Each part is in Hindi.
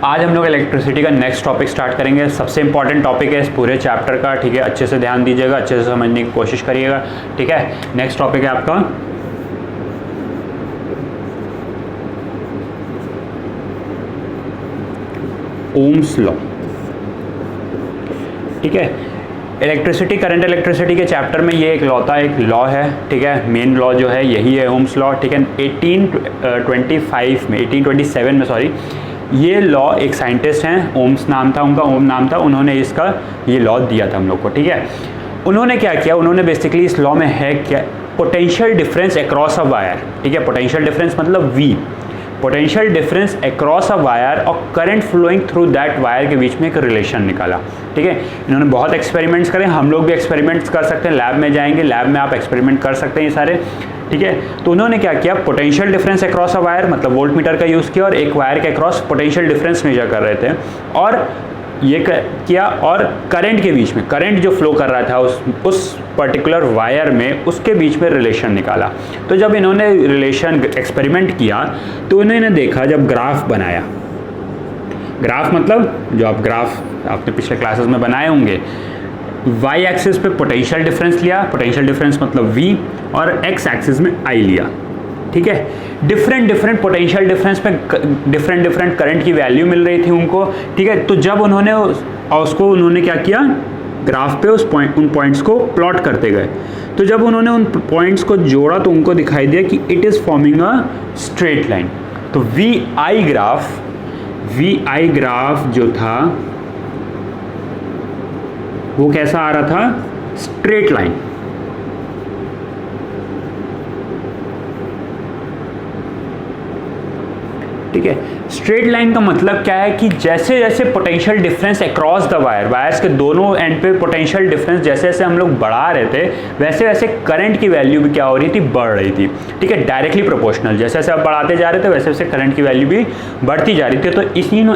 आज हम लोग इलेक्ट्रिसिटी का नेक्स्ट टॉपिक स्टार्ट करेंगे। सबसे इंपॉर्टेंट टॉपिक है इस पूरे चैप्टर का, ठीक है। अच्छे से ध्यान दीजिएगा, अच्छे से समझने की कोशिश करिएगा, ठीक है। नेक्स्ट टॉपिक है आपका ओम्स लॉ, ठीक है। इलेक्ट्रिसिटी, करंट इलेक्ट्रिसिटी के चैप्टर में ये एक लॉ है, ठीक है। मेन लॉ जो है यही है ओम्स लॉ, ठीक है। 1827 में सॉरी, ये लॉ एक साइंटिस्ट हैं, ओम्स नाम था उनका, ओम नाम था, उन्होंने इसका ये लॉ दिया था हम लोग को, ठीक है। उन्होंने क्या किया, उन्होंने बेसिकली इस लॉ में है क्या, potential difference across a wire, ठीक है। पोटेंशियल डिफरेंस मतलब V, potential difference across a wire और current flowing through that wire के बीच में एक रिलेशन निकाला, ठीक है। इन्होंने बहुत एक्सपेरिमेंट्स करे, हम लोग भी एक्सपेरिमेंट्स कर सकते हैं, लैब में जाएंगे, लैब में आप एक्सपेरिमेंट कर सकते हैं ये सारे, ठीक है। तो उन्होंने क्या किया, potential difference across a wire मतलब वोल्ट मीटर का यूज़ किया और एक वायर के अक्रॉस पोटेंशियल डिफरेंस मेजर कर रहे थे और ये किया, और करंट के बीच में, करंट जो फ्लो कर रहा था उस पर्टिकुलर वायर में, उसके बीच में रिलेशन निकाला। तो जब इन्होंने रिलेशन एक्सपेरिमेंट किया तो इन्होंने देखा, जब ग्राफ बनाया, ग्राफ मतलब जो आप ग्राफ आपने पिछले क्लासेस में बनाए होंगे, वाई एक्सिस पे पोटेंशियल डिफरेंस लिया, पोटेंशियल डिफरेंस मतलब V, और एक्स एक्सिस में I लिया, ठीक है। डिफरेंट पोटेंशियल डिफरेंस पे डिफरेंट करंट की वैल्यू मिल रही थी उनको, ठीक है। तो जब उन्होंने उन्होंने क्या किया, ग्राफ पे उन पॉइंट्स को प्लॉट करते गए। तो जब उन्होंने उन पॉइंट्स को जोड़ा तो उनको दिखाई दिया कि it is forming a straight line. तो VI ग्राफ जो था वो कैसा आ रहा था, स्ट्रेट लाइन, ठीक है। स्ट्रेट लाइन का मतलब क्या है कि जैसे जैसे potential difference across the wires के दोनों एंड पे पोटेंशियल डिफरेंस जैसे जैसे हम लोग बढ़ा रहे थे, वैसे वैसे करंट की वैल्यू भी क्या हो रही थी, बढ़ रही थी, ठीक है। डायरेक्टली प्रोपोर्शनल, जैसे जैसे आप बढ़ाते जा रहे थे वैसे वैसे करंट की वैल्यू भी बढ़ती जा रही थी। तो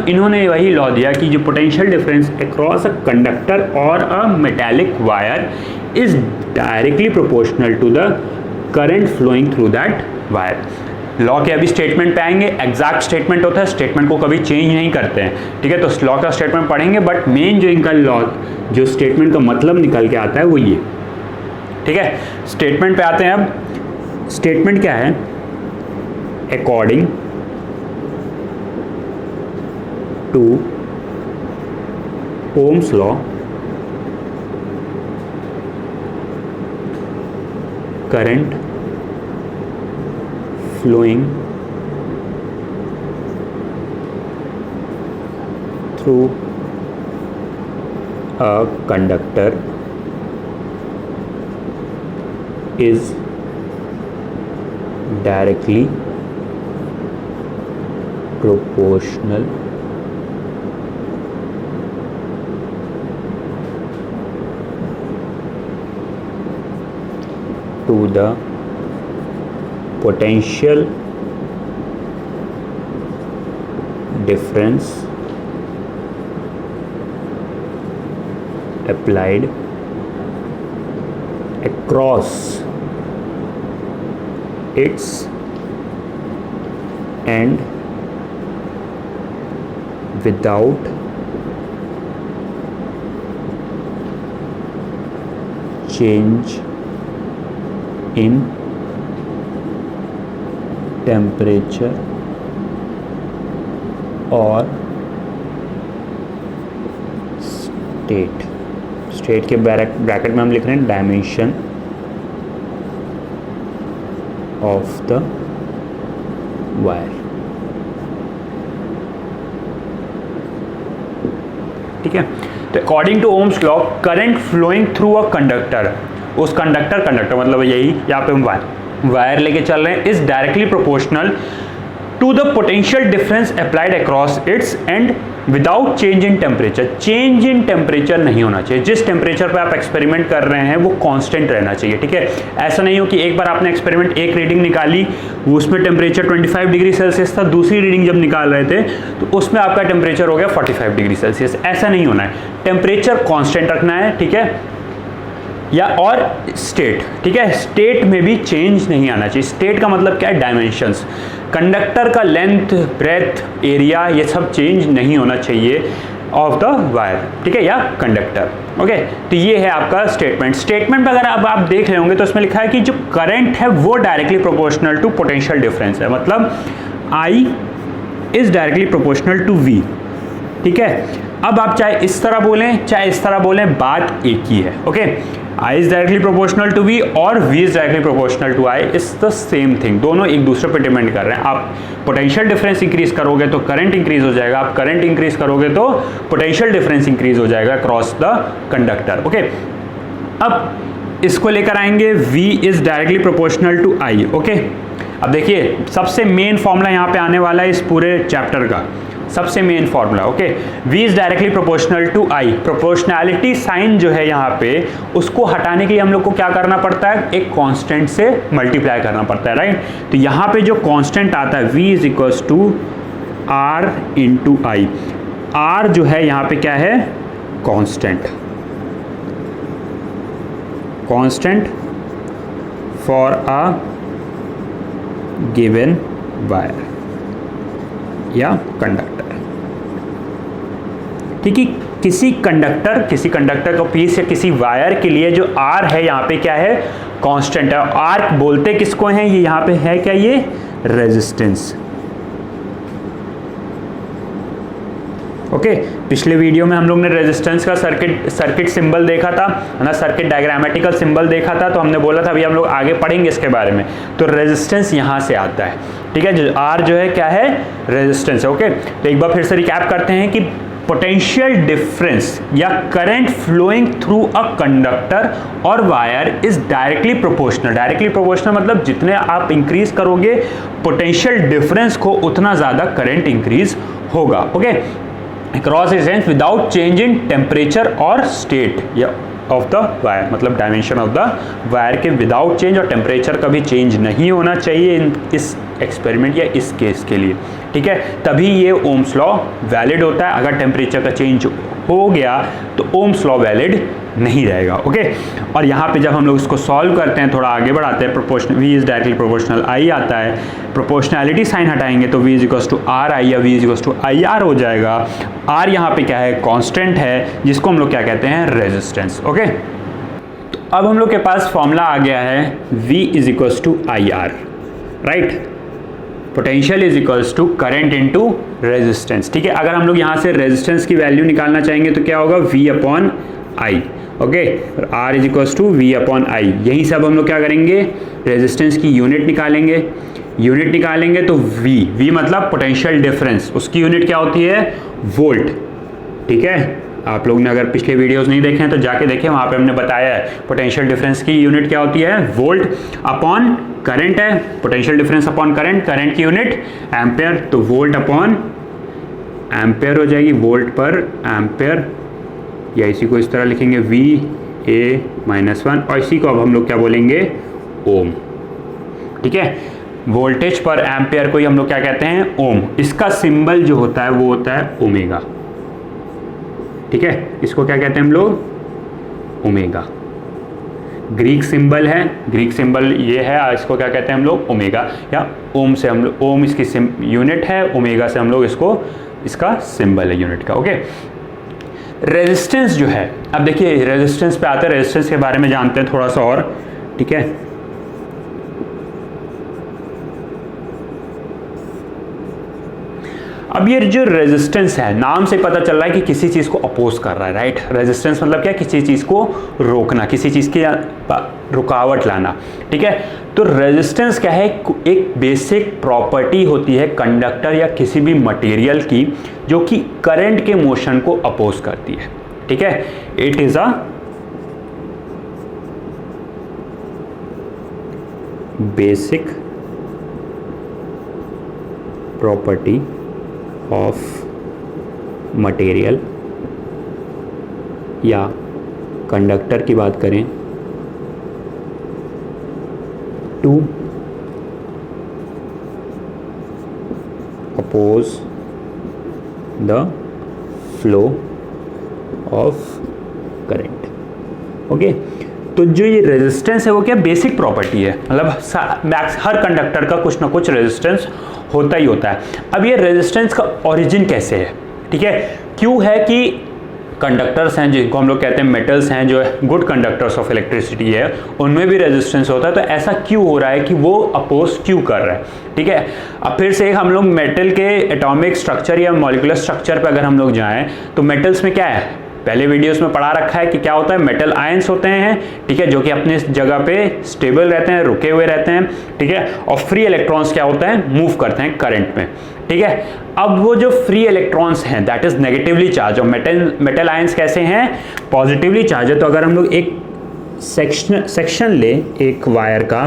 इन्होंने वही लॉ दिया कि जो potential difference across a conductor और a metallic wire is directly proportional to the current flowing through that wire. Law के अभी स्टेटमेंट पे आएंगे, एग्जैक्ट स्टेटमेंट होता है, स्टेटमेंट को कभी चेंज नहीं करते हैं, ठीक है। तो लॉ का स्टेटमेंट पढ़ेंगे, बट मेन जो इनका लॉ, जो स्टेटमेंट का मतलब निकल के आता है वो ये, ठीक है। स्टेटमेंट पे आते हैं अब। स्टेटमेंट क्या है, according to Ohm's law current flowing through a conductor is directly proportional to the potential difference applied across its end without change in temperature और स्टेट के ब्रैकेट में हम लिख रहे हैं डायमेंशन ऑफ द वायर, ठीक है। तो according to Ohm's law, current flowing through a conductor, उस कंडक्टर मतलब यही यहाँ पे हम वायर लेके चल रहे हैं, is directly proportional to the potential difference applied across its end without change in temperature. Change in temperature नहीं होना चाहिए, जिस टेम्परेचर पे आप एक्सपेरिमेंट कर रहे हैं वो कांस्टेंट रहना चाहिए, ठीक है। ऐसा नहीं हो कि एक बार आपने एक्सपेरिमेंट एक रीडिंग निकाली, उसमें टेम्परेचर 25 डिग्री सेल्सियस था, दूसरी रीडिंग जब निकाल रहे थे तो उसमें आपका टेम्परेचर हो गया 45 डिग्री सेल्सियस। ऐसा नहीं होना है, टेम्परेचर कांस्टेंट रखना है, ठीक है। या और स्टेट, ठीक है, स्टेट में भी चेंज नहीं आना चाहिए। स्टेट का मतलब क्या है, डायमेंशंस, कंडक्टर का लेंथ, ब्रेथ, एरिया, ये सब चेंज नहीं होना चाहिए ऑफ द वायर, ठीक है, या कंडक्टर। ओके, तो ये है आपका स्टेटमेंट। स्टेटमेंट अगर अब आप देख रहे होंगे तो उसमें लिखा है कि जो करंट है वो directly proportional to potential difference है, मतलब I is directly proportional to V, ठीक है। अब आप चाहे इस तरह बोलें चाहे इस तरह बोलें, बात एक ही है। Okay, I is directly proportional to V और V is directly proportional to I, is the same thing, दोनों एक दूसरे पर डिपेंड कर रहे हैं। आप पोटेंशियल डिफरेंस इंक्रीज करोगे तो करंट इंक्रीज हो जाएगा, आप करंट इंक्रीज करोगे तो पोटेंशियल डिफरेंस इंक्रीज हो जाएगा क्रॉस द कंडक्टर। ओके, अब इसको लेकर आएंगे V is directly proportional to I। Okay, अब देखिए सबसे मेन फॉर्मूला यहाँ पे आने वाला है इस पूरे चैप्टर का, सबसे main formula. Okay, V is directly proportional to I। Proportionality sign जो है यहाँ पे, उसको हटाने के लिए हम लोग को क्या करना पड़ता है, एक कांस्टेंट से मल्टीप्लाई करना पड़ता है, राइट। तो यहाँ पे जो कांस्टेंट आता है V is equals to R into I। R जो है यहाँ पे क्या है, constant, constant for a given wire या कंडक्टर, ठीक है। किसी कंडक्टर का पीस या किसी वायर के लिए जो R है यहाँ पे क्या है, कांस्टेंट है। R बोलते किसको हैं, ये यहाँ पे है क्या, ये रेजिस्टेंस। ओके, पिछले वीडियो में हम लोग ने रेजिस्टेंस का सर्किट सिंबल देखा था ना, सर्किट डायग्रामेटिकल सिंबल देखा था, तो हमने बोला था अभी हम लोग आगे पढ़ेंगे इसके बारे में। तो रेजिस्टेंस यहाँ से आता है, ठीक है, जो R जो है क्या है, रेजिस्टेंस है। ओके, तो एक बार फिर से रिकैप करते हैं कि पोटेंशियल डिफरेंस या current flowing through a conductor और wire is directly proportional. Directly proportional मतलब जितने आप इंक्रीज करोगे पोटेंशियल डिफरेंस को, उतना ज़्यादा करंट इंक्रीज होगा। Okay, cross distance without change in temperature और स्टेट या ऑफ द वायर, मतलब डायमेंशन ऑफ द वायर के विदाउट चेंज और टेम्परेचर का भी चेंज नहीं होना चाहिए इस एक्सपेरिमेंट या इस केस के लिए, ठीक है, तभी ये ओम्स लॉ वैलिड होता है। अगर टेम्परेचर का चेंज हो गया तो ओम्स लॉ वैलिड नहीं रहेगा। ओके, और यहाँ पे जब हम लोग इसको सॉल्व करते हैं, थोड़ा आगे बढ़ाते हैं, proportional V is directly proportional I आता है, प्रोपोर्शनैलिटी साइन हटाएंगे तो V is equals to RI या V is equals to IR हो जाएगा। R यहाँ पे क्या है, कांस्टेंट है, जिसको हम लोग क्या कहते हैं, रेजिस्टेंस। ओके, तो अब हम लोग के पास फॉर्मूला आ गया है V is equals to IR, right. Potential is equals to current into resistance, ठीक है। अगर हम लोग यहाँ से रेजिस्टेंस की वैल्यू निकालना चाहेंगे तो क्या होगा, V upon I। Okay, R is equals to V upon I। यही सब हम लोग क्या करेंगे, रेजिस्टेंस की यूनिट निकालेंगे। यूनिट निकालेंगे तो V मतलब पोटेंशियल डिफरेंस, उसकी यूनिट क्या होती है, वोल्ट, ठीक है। आप लोग ने अगर पिछले वीडियोस नहीं देखे हैं तो जाके देखें, वहाँ पे हमने बताया है पोटेंशियल डिफरेंस की यूनिट क्या होती है, वोल्ट अपॉन करंट है, potential difference upon current, current की यूनिट एम्पेयर, तो वोल्ट अपॉन एम्पेयर हो जाएगी, वोल्ट पर एम्पेयर, या इसी को इस तरह लिखेंगे VA-1, और इसी को अब हम लोग क्या बोलेंगे, ओम, ठीक है। वोल्टेज पर एम्पेयर को ही हम लोग क्या कहते हैं, ओम। इसका सिंबल जो होता है वो होता है ओमेगा, ठीक है, इसको क्या कहते हैं हम लोग, ओमेगा। ग्रीक सिंबल है, ग्रीक सिंबल ये है, इसको क्या कहते हैं हम लोग, ओमेगा, या ओम से हम लोग, ओम इसकी यूनिट है, ओमेगा से हम लोग इसको, इसका सिंबल है यूनिट का। ओके, रेजिस्टेंस जो है, अब देखिए रेजिस्टेंस पे आते हैं, रेजिस्टेंस के बारे में जानते हैं थोड़ा सा और, ठीक है। अब ये जो रेजिस्टेंस है, नाम से पता चल रहा है कि किसी चीज़ को अपोज कर रहा है, राइट। रेजिस्टेंस मतलब क्या, किसी चीज़ को रोकना, किसी चीज़ की रुकावट लाना, ठीक है। तो रेजिस्टेंस क्या है, एक बेसिक प्रॉपर्टी होती है कंडक्टर या किसी भी मटेरियल की, जो कि करंट के मोशन को अपोज करती है, ठीक है। It is a basic property of material, या कंडक्टर की बात करें to oppose the flow of current. Okay, तो जो ये रेजिस्टेंस है वो क्या बेसिक प्रॉपर्टी है, मतलब हर कंडक्टर का कुछ ना कुछ रेजिस्टेंस होता ही होता है। अब ये रेजिस्टेंस का ओरिजिन कैसे है, ठीक है, क्यों है कि कंडक्टर्स हैं जिनको हम लोग कहते हैं मेटल्स हैं, जो गुड कंडक्टर्स ऑफ इलेक्ट्रिसिटी है, उनमें भी रेजिस्टेंस होता है, तो ऐसा क्यों हो रहा है कि वो अपोज क्यों कर रहा है, ठीक है। अब फिर से हम लोग मेटल के एटॉमिक स्ट्रक्चर या मॉलिक्यूलर स्ट्रक्चर पे अगर हम लोग जाएं तो मेटल्स में क्या है, पहले वीडियोस में पढ़ा रखा है कि क्या होता है, मेटल आयंस होते हैं, ठीक है, जो कि अपने जगह पे स्टेबल रहते हैं, रुके हुए रहते हैं, ठीक है, और फ्री इलेक्ट्रॉन्स क्या होता है, मूव करते हैं करंट में, ठीक है। अब वो जो फ्री इलेक्ट्रॉन्स हैं दैट इज नेगेटिवली चार्ज, और मेटल आयंस कैसे हैं, पॉजिटिवली चार्ज है। तो अगर हम लोग एक सेक्शन ले एक वायर का,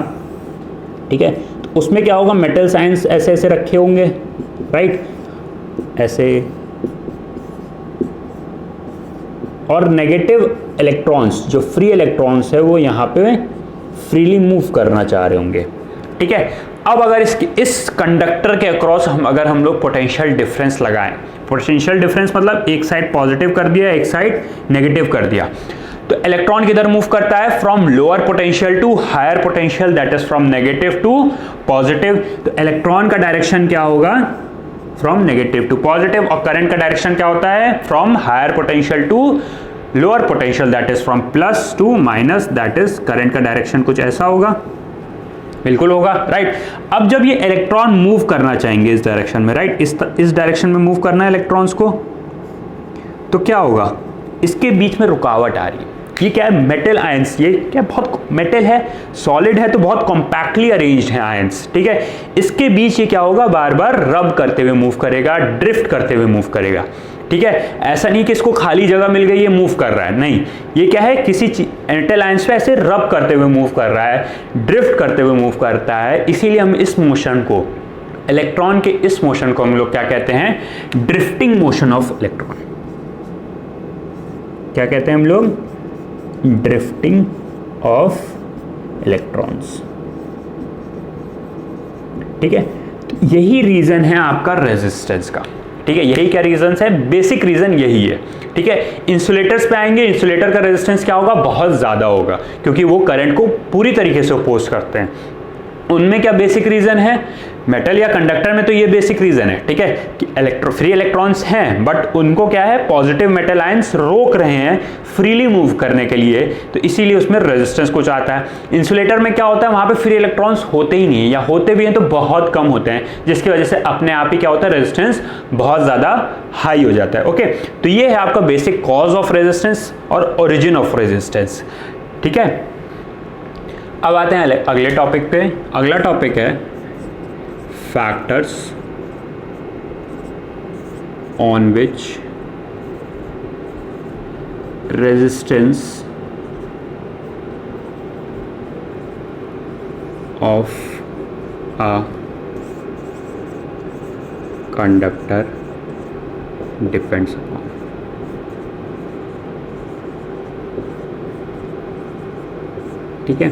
ठीक है, तो उसमें क्या होगा, मेटल आयंस ऐसे ऐसे रखे होंगे, राइट, ऐसे, और नेगेटिव इलेक्ट्रॉन्स जो फ्री इलेक्ट्रॉन्स है वो यहाँ पे फ्रीली मूव करना चाह रहे होंगे, ठीक है। अब अगर इस कंडक्टर के अक्रॉस अगर हम लोग पोटेंशियल डिफरेंस लगाएं, पोटेंशियल डिफरेंस मतलब एक साइड पॉजिटिव कर दिया, एक साइड नेगेटिव कर दिया, तो इलेक्ट्रॉन किधर मूव करता है, from lower potential to higher potential, that is from negative to positive. तो इलेक्ट्रॉन का डायरेक्शन क्या होगा, फ्रॉम नेगेटिव टू पॉजिटिव, और करंट का डायरेक्शन क्या होता है, from higher potential to lower potential, that is from plus to minus, that is current का डायरेक्शन कुछ ऐसा होगा, बिल्कुल होगा, राइट। अब जब ये इलेक्ट्रॉन मूव करना चाहेंगे इस डायरेक्शन में, राइट, इस डायरेक्शन में मूव करना है इलेक्ट्रॉन्स को, तो क्या होगा, इसके बीच में रुकावट आ रही है। ये क्या है, मेटल आयंस, ये क्या बहुत मेटल है, सॉलिड है तो बहुत कॉम्पैक्टली अरेंज्ड है आयंस, ठीक है, इसके बीच ये क्या होगा, बार बार रब करते हुए मूव करेगा, ड्रिफ्ट करते हुए मूव करेगा, ठीक है। ऐसा नहीं कि इसको खाली जगह मिल गई ये मूव कर रहा है, नहीं, ये क्या है, किसी मेटल आयंस पे ऐसे रब करते हुए मूव कर रहा है, ड्रिफ्ट करते हुए मूव करता है, इसीलिए हम इस मोशन को, इलेक्ट्रॉन के इस मोशन को हम लोग क्या कहते हैं, ड्रिफ्टिंग मोशन ऑफ इलेक्ट्रॉन। क्या कहते हैं हम लोग, ड्रिफ्टिंग ऑफ इलेक्ट्रॉन्स, ठीक है। तो यही रीजन है आपका रेजिस्टेंस का, ठीक है, यही क्या रीजन है, बेसिक रीजन यही है, ठीक है। इंसुलेटर्स पे आएंगे, इंसुलेटर का रेजिस्टेंस क्या होगा, बहुत ज्यादा होगा, क्योंकि वो करंट को पूरी तरीके से अपोज करते हैं। उनमें क्या बेसिक रीजन है, मेटल या कंडक्टर में तो ये बेसिक रीजन है, ठीक है, कि फ्री इलेक्ट्रॉन्स हैं, बट उनको क्या है, पॉजिटिव मेटल आयंस रोक रहे हैं फ्रीली मूव करने के लिए, तो इसीलिए उसमें रेजिस्टेंस कुछ आता है। इंसुलेटर में क्या होता है, वहां पे फ्री इलेक्ट्रॉन्स होते ही नहीं है, या होते भी हैं तो बहुत कम होते हैं, जिसकी वजह से अपने आप ही क्या होता है, रेजिस्टेंस बहुत ज्यादा हाई हो जाता है, ओके। तो ये है आपका बेसिक कॉज ऑफ रेजिस्टेंस और ओरिजिन ऑफ रेजिस्टेंस, ठीक है। अब आते हैं अगले टॉपिक पे। अगला टॉपिक है factors on which resistance of a conductor depends upon. ठीक है,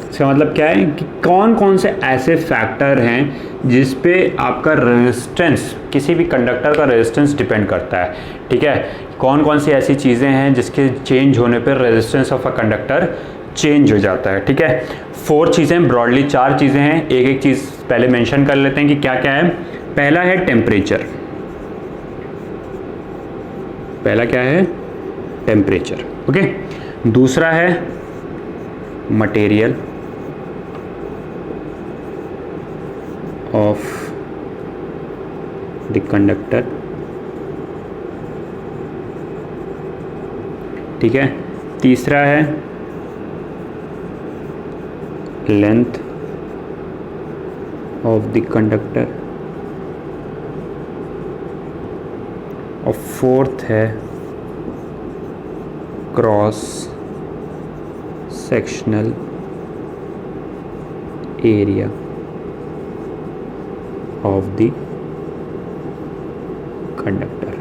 इसका मतलब क्या है कि कौन कौन से ऐसे फैक्टर हैं जिस पे आपका रेजिस्टेंस, किसी भी कंडक्टर का रेजिस्टेंस डिपेंड करता है, ठीक है। कौन कौन सी ऐसी चीज़ें हैं जिसके चेंज होने पर resistance of a conductor change हो जाता है, ठीक है। 4 चीज़ें, ब्रॉडली 4 चीज़ें हैं, एक एक चीज़ पहले मेंशन कर लेते हैं कि क्या क्या है। पहला है टेम्परेचर, पहला क्या है, टेम्परेचर, ओके। दूसरा है मटेरियल ऑफ द कंडक्टर, ठीक है। तीसरा है लेंथ ऑफ द कंडक्टर, और फोर्थ है cross sectional area of the conductor,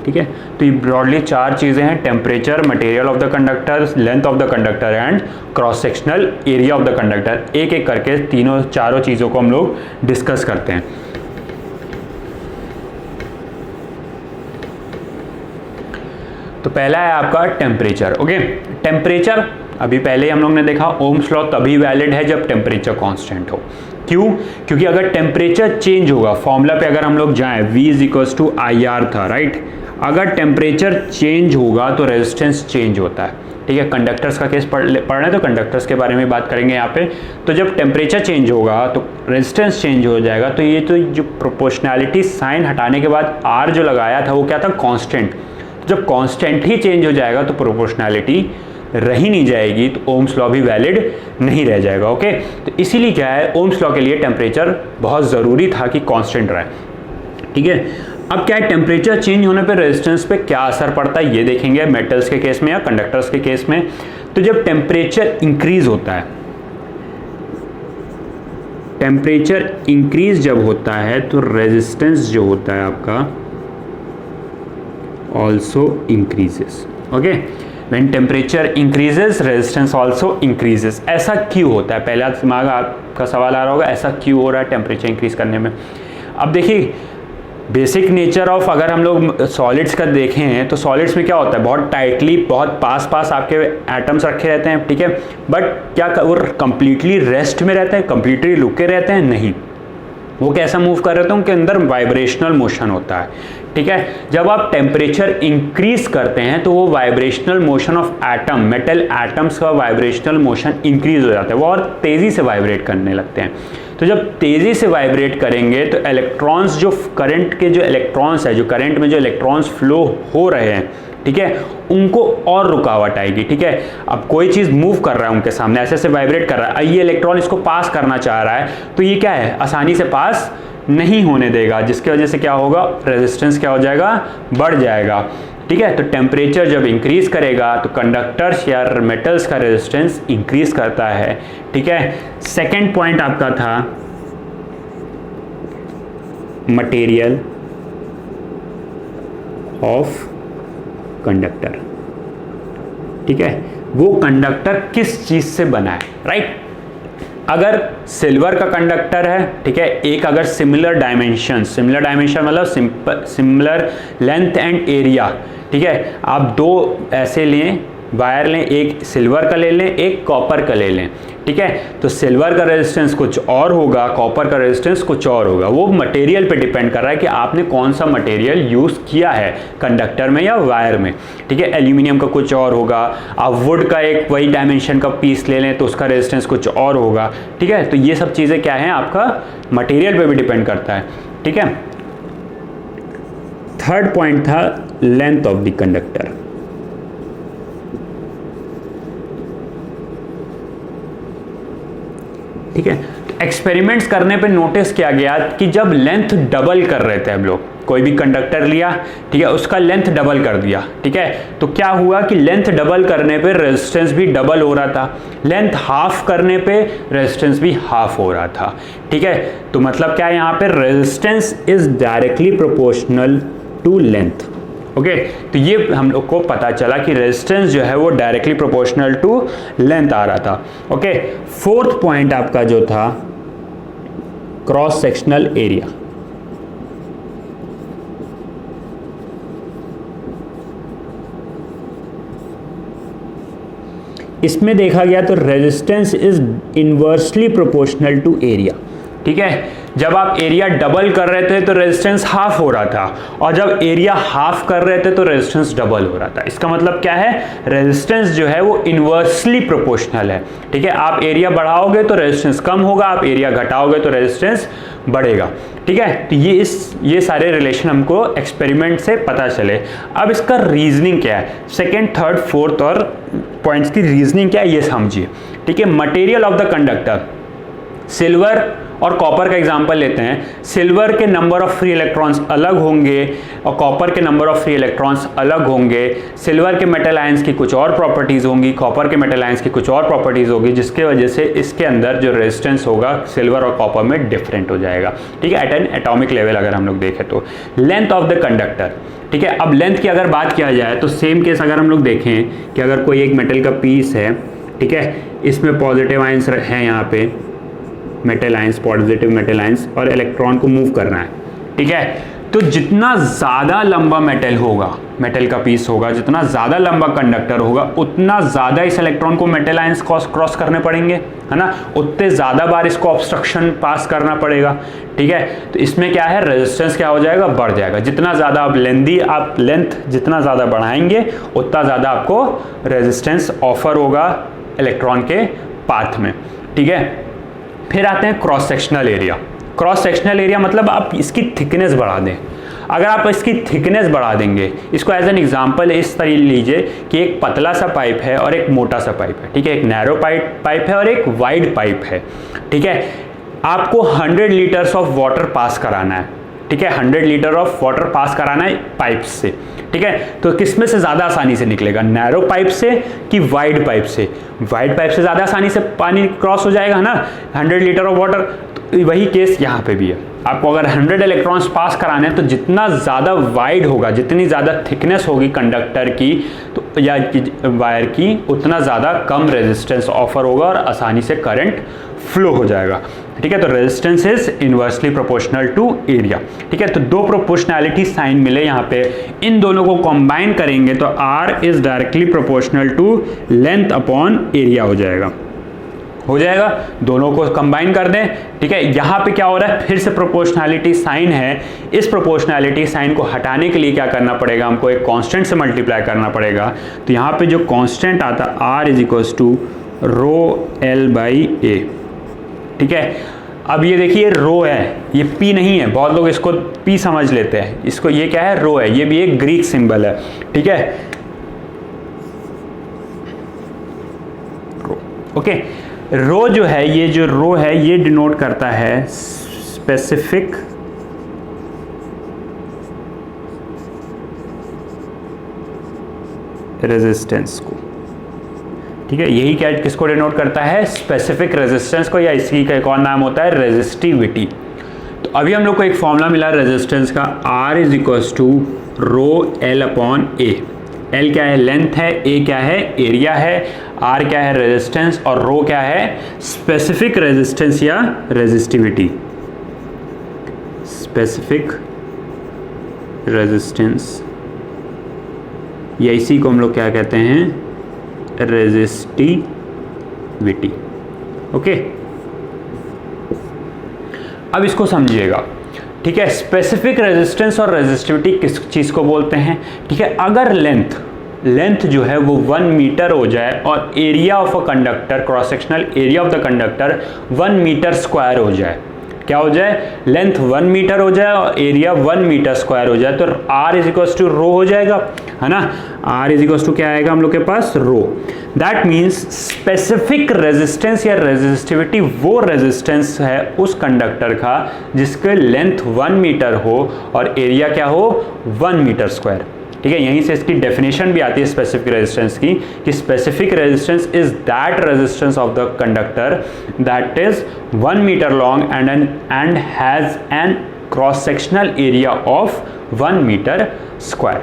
ठीक है। तो ये ब्रॉडली 4 चीज़ें हैं, temperature, material of the conductor, length of the conductor and cross sectional area of the conductor. एक एक करके तीनों चारों चीज़ों को हम लोग डिस्कस करते हैं। तो तो पहला है आपका टेम्परेचर। ओके, टेम्परेचर अभी पहले ही हम लोग ने देखा ओम्स लॉ तभी वैलिड है जब टेम्परेचर कांस्टेंट हो। क्यों? क्योंकि अगर टेम्परेचर चेंज होगा, फॉर्मूला पे अगर हम लोग जाएं V = IR था, राइट। अगर टेम्परेचर चेंज होगा तो रेजिस्टेंस चेंज होता है, ठीक है। कंडक्टर्स का केस पढ़ रहे हैं तो कंडक्टर्स के बारे में बात करेंगे यहाँ पे। तो जब टेम्परेचर चेंज होगा तो रेजिस्टेंस चेंज हो जाएगा। तो ये तो जो प्रोपोर्शनैलिटी साइन हटाने के बाद R जो लगाया था वो क्या था? कांस्टेंट। जब कांस्टेंट ही चेंज हो जाएगा तो प्रोपोर्शनैलिटी रही नहीं जाएगी, तो ओम्स लॉ भी वैलिड नहीं रह जाएगा। ओके, तो इसीलिए क्या है, ओम्स लॉ के लिए टेम्परेचर बहुत ज़रूरी था कि कांस्टेंट रहे, ठीक है। अब क्या है, टेम्परेचर चेंज होने पे रेजिस्टेंस पे क्या असर पड़ता है ये देखेंगे मेटल्स के केस में या कंडक्टर्स के केस में। तो जब टेम्परेचर इंक्रीज होता है, टेम्परेचर इंक्रीज जब होता है तो रेजिस्टेंस जो होता है आपका also increases. Okay, when temperature increases resistance also increases. ऐसा क्यों होता है? पहला दिमाग आपका सवाल आ रहा होगा, ऐसा क्यों हो रहा है टेम्परेचर इंक्रीज करने में? अब देखिए, बेसिक नेचर ऑफ अगर हम लोग सॉलिड्स का देखें तो सॉलिड्स में क्या होता है, बहुत टाइटली, बहुत पास पास आपके एटम्स रखे रहते हैं, ठीक है। बट क्या वो कंप्लीटली रेस्ट में रहते हैं, कंप्लीटली रुके रहते हैं? नहीं, वो कैसा मूव कर रहे होते हैं, उनके अंदर वाइब्रेशनल मोशन होता है, ठीक है। जब आप टेम्परेचर इंक्रीज करते हैं तो वो vibrational motion of atom, metal atoms का वाइब्रेशनल मोशन इंक्रीज हो जाता है, वो और तेज़ी से वाइब्रेट करने लगते हैं। तो जब तेज़ी से वाइब्रेट करेंगे तो इलेक्ट्रॉन्स, जो करंट के जो इलेक्ट्रॉन्स है, जो करंट में जो इलेक्ट्रॉन्स फ्लो हो रहे हैं, ठीक है, उनको और रुकावट आएगी, ठीक है। अब कोई चीज़ मूव कर रहा है उनके सामने, ऐसे ऐसे वाइब्रेट कर रहा है, ये इलेक्ट्रॉन इसको पास करना चाह रहा है, तो ये क्या है, आसानी से पास नहीं होने देगा, जिसकी वजह से क्या होगा, रेजिस्टेंस क्या हो जाएगा, बढ़ जाएगा, ठीक है। तो टेम्परेचर जब इंक्रीज करेगा तो कंडक्टर्स या मेटल्स का रेजिस्टेंस इंक्रीज करता है, ठीक है। सेकेंड पॉइंट आपका था मटेरियल ऑफ कंडक्टर, ठीक है। वो कंडक्टर किस चीज से बना है, राइट। अगर सिल्वर का कंडक्टर है, ठीक है, एक अगर सिमिलर डायमेंशन मतलब सिमिलर लेंथ एंड एरिया, ठीक है, आप दो ऐसे लें वायर लें, एक सिल्वर का ले लें, एक कॉपर का ले लें, ठीक है। तो सिल्वर का रेजिस्टेंस कुछ और होगा, कॉपर का रेजिस्टेंस कुछ और होगा। वो मटेरियल पे डिपेंड कर रहा है कि आपने कौन सा मटेरियल यूज़ किया है कंडक्टर में या वायर में, ठीक है। एल्यूमिनियम का कुछ और होगा, आप वुड का एक वही डायमेंशन का पीस ले लें तो उसका रेजिस्टेंस कुछ और होगा, ठीक है। तो ये सब चीज़ें क्या हैं, आपका मटेरियल पे भी डिपेंड करता है, ठीक है। थर्ड पॉइंट था लेंथ ऑफ द कंडक्टर, ठीक है। एक्सपेरिमेंट्स करने पे नोटिस किया गया कि जब लेंथ डबल कर रहे थे हम लोग, कोई भी कंडक्टर लिया, ठीक है, उसका लेंथ डबल कर दिया, ठीक है, तो क्या हुआ कि लेंथ डबल करने पे रेजिस्टेंस भी डबल हो रहा था, लेंथ हाफ करने पे रेजिस्टेंस भी हाफ हो रहा था, ठीक है। तो मतलब क्या है, यहाँ पे resistance is directly proportional to length. Okay, तो ये हम लोग को पता चला कि रेजिस्टेंस जो है वो डायरेक्टली प्रोपोर्शनल टू लेंथ आ रहा था। ओके, फोर्थ पॉइंट आपका जो था क्रॉस सेक्शनल एरिया। इसमें देखा गया तो resistance is inversely proportional to area, ठीक है। जब आप एरिया डबल कर रहे थे तो रेजिस्टेंस हाफ हो रहा था, और जब एरिया हाफ कर रहे थे तो रेजिस्टेंस डबल हो रहा था। इसका मतलब क्या है, रेजिस्टेंस जो है वो इनवर्सली प्रोपोर्शनल है, ठीक है। आप एरिया बढ़ाओगे तो रेजिस्टेंस कम होगा, आप एरिया घटाओगे तो रेजिस्टेंस बढ़ेगा, ठीक है। तो ये सारे रिलेशन हमको एक्सपेरिमेंट से पता चले। अब इसका रीजनिंग क्या है, सेकेंड, थर्ड, फोर्थ और पॉइंट्स की रीजनिंग क्या है ये समझिए, ठीक है। Material of the conductor, silver और कॉपर का एग्जांपल लेते हैं। सिल्वर के नंबर ऑफ फ्री इलेक्ट्रॉन्स अलग होंगे और कॉपर के नंबर ऑफ फ्री इलेक्ट्रॉन्स अलग होंगे। सिल्वर के मेटल आयंस की कुछ और प्रॉपर्टीज होंगी, कॉपर के मेटल आयंस की कुछ और प्रॉपर्टीज होगी, जिसके वजह से इसके अंदर जो रेजिस्टेंस होगा सिल्वर और कॉपर में डिफरेंट हो जाएगा, ठीक है, एट एन एटॉमिक लेवल अगर हम लोग देखें तो। लेंथ ऑफ द कंडक्टर, ठीक है। अब लेंथ की अगर बात किया जाए तो सेम केस अगर हम लोग देखें कि अगर कोई एक मेटल का पीस है, ठीक है, इसमें पॉजिटिव आयंस हैं, यहाँ पे metal ions, positive metal ions, और इलेक्ट्रॉन को मूव करना है, ठीक है। तो जितना ज़्यादा लंबा मेटल का पीस होगा, जितना ज़्यादा लंबा कंडक्टर होगा, उतना ज़्यादा इस इलेक्ट्रॉन को मेटल आयंस क्रॉस करने पड़ेंगे, है ना, उतने ज़्यादा बार इसको ऑब्स्ट्रक्शन पास करना पड़ेगा। ठीक है, तो इसमें क्या है, रेजिस्टेंस क्या हो जाएगा, बढ़ जाएगा। जितना ज़्यादा आप लेंथ जितना ज़्यादा बढ़ाएंगे उतना ज़्यादा आपको रेजिस्टेंस ऑफर होगा इलेक्ट्रॉन के पाथ में। ठीक है, फिर आते हैं cross sectional area. Cross sectional area मतलब आप इसकी थिकनेस बढ़ा दें। अगर आप इसकी थिकनेस बढ़ा देंगे, इसको एज एन एग्जांपल इस तरह लीजिए कि एक पतला सा पाइप है और एक मोटा सा पाइप है। ठीक है, एक नैरो पाइप है और एक वाइड पाइप है। ठीक है, आपको 100 लीटर्स ऑफ वाटर पास कराना है। ठीक है, 100 लीटर ऑफ वाटर पास कराना है पाइप से। ठीक है, तो किस में से ज़्यादा आसानी से निकलेगा, नैरो पाइप से कि वाइड पाइप से? वाइड पाइप से ज़्यादा आसानी से पानी क्रॉस हो जाएगा ना, 100 लीटर ऑफ वाटर। तो वही केस यहाँ पे भी है। आपको अगर 100 इलेक्ट्रॉन्स पास कराने हैं तो जितना ज़्यादा वाइड होगा, जितनी ज़्यादा थिकनेस होगी कंडक्टर की तो या वायर की, उतना ज़्यादा कम रेजिस्टेंस ऑफर होगा और आसानी से करंट फ्लो हो जाएगा। ठीक है, तो resistance is inversely proportional to area. ठीक है, तो दो प्रोपोर्शनैलिटी साइन मिले यहाँ पे, इन दोनों को कंबाइन करेंगे तो R is directly proportional to length upon area हो जाएगा। दोनों को कंबाइन कर दें। ठीक है, यहाँ पे क्या हो रहा है, फिर से प्रोपोर्शनैलिटी साइन है। इस प्रोपोर्शनैलिटी साइन को हटाने के लिए क्या करना पड़ेगा, हमको एक कांस्टेंट से मल्टीप्लाई करना पड़ेगा। तो यहाँ पे जो कांस्टेंट आता R is equals to rho L by A. ठीक है, अब ये देखिए रो है, ये P नहीं है, बहुत लोग इसको P समझ लेते हैं, इसको ये क्या है, रो है। ये भी एक ग्रीक सिंबल है। ठीक है, रो, ओके। रो जो है, ये जो रो है ये डिनोट करता है स्पेसिफिक रेजिस्टेंस को। ठीक है, यही क्या किसको डिनोट करता है, स्पेसिफिक रेजिस्टेंस को, या इसी का एक और नाम होता है रेजिस्टिविटी। तो अभी हम लोग को एक फॉर्मूला मिला रेजिस्टेंस का, R is equals to rho L upon A. L क्या है, लेंथ है, ए क्या है, एरिया है, आर क्या है, रेजिस्टेंस, और रो क्या है, स्पेसिफिक रेजिस्टेंस या रेजिस्टिविटी। स्पेसिफिक रेजिस्टेंस या इसी को हम लोग क्या कहते हैं, रेजिस्टिविटी। ओके, अब इसको समझिएगा। ठीक है, स्पेसिफिक रेजिस्टेंस और रेजिस्टिविटी किस चीज़ को बोलते हैं। ठीक है, अगर लेंथ जो है वो 1 मीटर हो जाए और area of a conductor, cross sectional area of the conductor 1 metre square हो जाए, क्या हो जाए, लेंथ 1 मीटर हो जाए और एरिया 1 मीटर स्क्वायर हो जाए, तो R इज इक्वल्स टू रो हो जाएगा, है ना। R इज इक्वल्स टू क्या आएगा हम लोग के पास, रो। दैट मीन्स स्पेसिफिक रेजिस्टेंस या रेजिस्टिविटी वो रेजिस्टेंस है उस कंडक्टर का जिसके लेंथ 1 मीटर हो और एरिया क्या हो, 1 मीटर स्क्वायर। ठीक है, यहीं से इसकी डेफिनेशन भी आती है स्पेसिफिक रेजिस्टेंस की, कि specific resistance is that resistance of the conductor that is 1 metre long and has an cross sectional area of 1 metre square.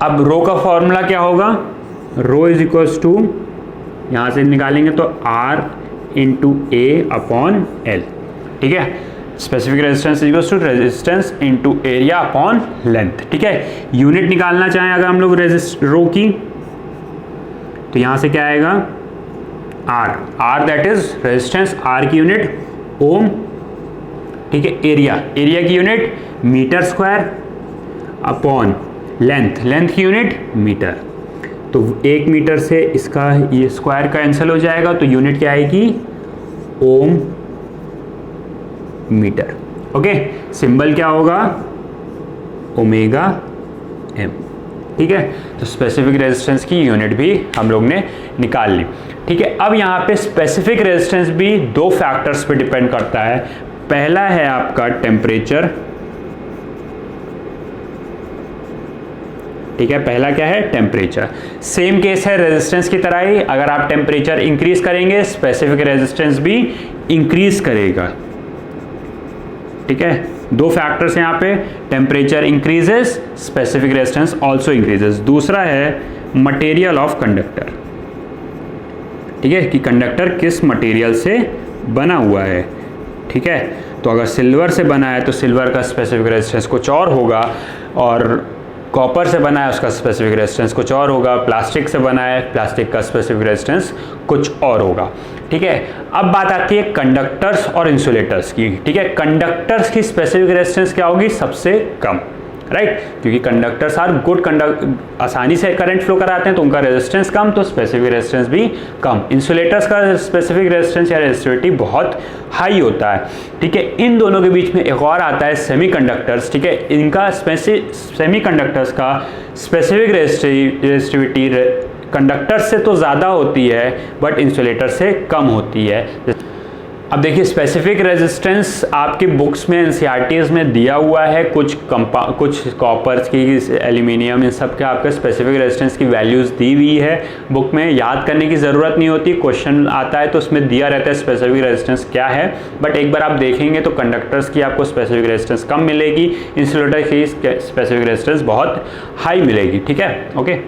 अब रो का फॉर्मूला क्या होगा, रो इज इक्वल्स टू, यहाँ से निकालेंगे तो R into A upon L. ठीक है, specific resistance equals to resistance into area upon length. ठीक है, यूनिट निकालना चाहें अगर हम लोग रो की, तो यहां से क्या आएगा, R that is resistance, R की यूनिट ओम। ठीक है, एरिया की unit metre square upon length की यूनिट मीटर। तो 1 मीटर से इसका ये स्क्वायर कैंसिल हो जाएगा, तो यूनिट क्या आएगी, ओम मीटर। ओके, सिंबल क्या होगा, ओमेगा एम। ठीक है, तो स्पेसिफिक रेजिस्टेंस की यूनिट भी हम लोग ने निकाल ली। ठीक है, अब यहाँ पे स्पेसिफिक रेजिस्टेंस भी 2 फैक्टर्स पे डिपेंड करता है। पहला है आपका टेम्परेचर। ठीक है, पहला क्या है, टेम्परेचर। सेम केस है रेजिस्टेंस की तरह ही, अगर आप टेम्परेचर इंक्रीज करेंगे स्पेसिफिक रेजिस्टेंस भी इंक्रीज करेगा। ठीक है, 2 फैक्टर्स हैं यहाँ पे, temperature increases, specific resistance also increases. दूसरा है मटेरियल ऑफ कंडक्टर। ठीक है, कि कंडक्टर किस मटेरियल से बना हुआ है। ठीक है, तो अगर सिल्वर से बना है तो सिल्वर का स्पेसिफिक रेजिस्टेंस कुछ और होगा, और कॉपर से बना है उसका स्पेसिफिक रेजिस्टेंस कुछ और होगा, प्लास्टिक से बना है प्लास्टिक का स्पेसिफिक रेजिस्टेंस कुछ और होगा। ठीक है, अब बात आती है कंडक्टर्स और इंसुलेटर्स की। ठीक है, कंडक्टर्स की स्पेसिफिक रेजिस्टेंस क्या होगी? सबसे कम, राइट, क्योंकि कंडक्टर्स आर गुड आसानी से करंट फ्लो कराते हैं तो उनका रेजिस्टेंस कम, तो स्पेसिफिक रेजिस्टेंस भी कम। इंसुलेटर्स का स्पेसिफिक रेजिस्टेंस या रेजिस्टिविटी बहुत हाई होता है। ठीक है, इन दोनों के बीच में एक और आता है सेमीकंडक्टर्स। ठीक है, इनका सेमीकंडक्टर्स का स्पेसिफिक रेजिस्टिविटी कंडक्टर से तो ज़्यादा होती है बट इंसुलेटर से कम होती है। अब देखिए, स्पेसिफिक रेजिस्टेंस आपकी बुक्स में एनसीईआरटीज़ में दिया हुआ है, कुछ कॉपर्स की, एल्यूमिनियम, इन सब के आपके स्पेसिफिक रेजिस्टेंस की वैल्यूज़ दी हुई है बुक में, याद करने की ज़रूरत नहीं होती। क्वेश्चन आता है तो उसमें दिया रहता है स्पेसिफिक रेजिस्टेंस क्या है, बट एक बार आप देखेंगे तो कंडक्टर्स की आपको स्पेसिफिक रेजिस्टेंस कम मिलेगी, इंसुलेटर की स्पेसिफिक रेजिस्टेंस बहुत हाई मिलेगी। ठीक है, ओके।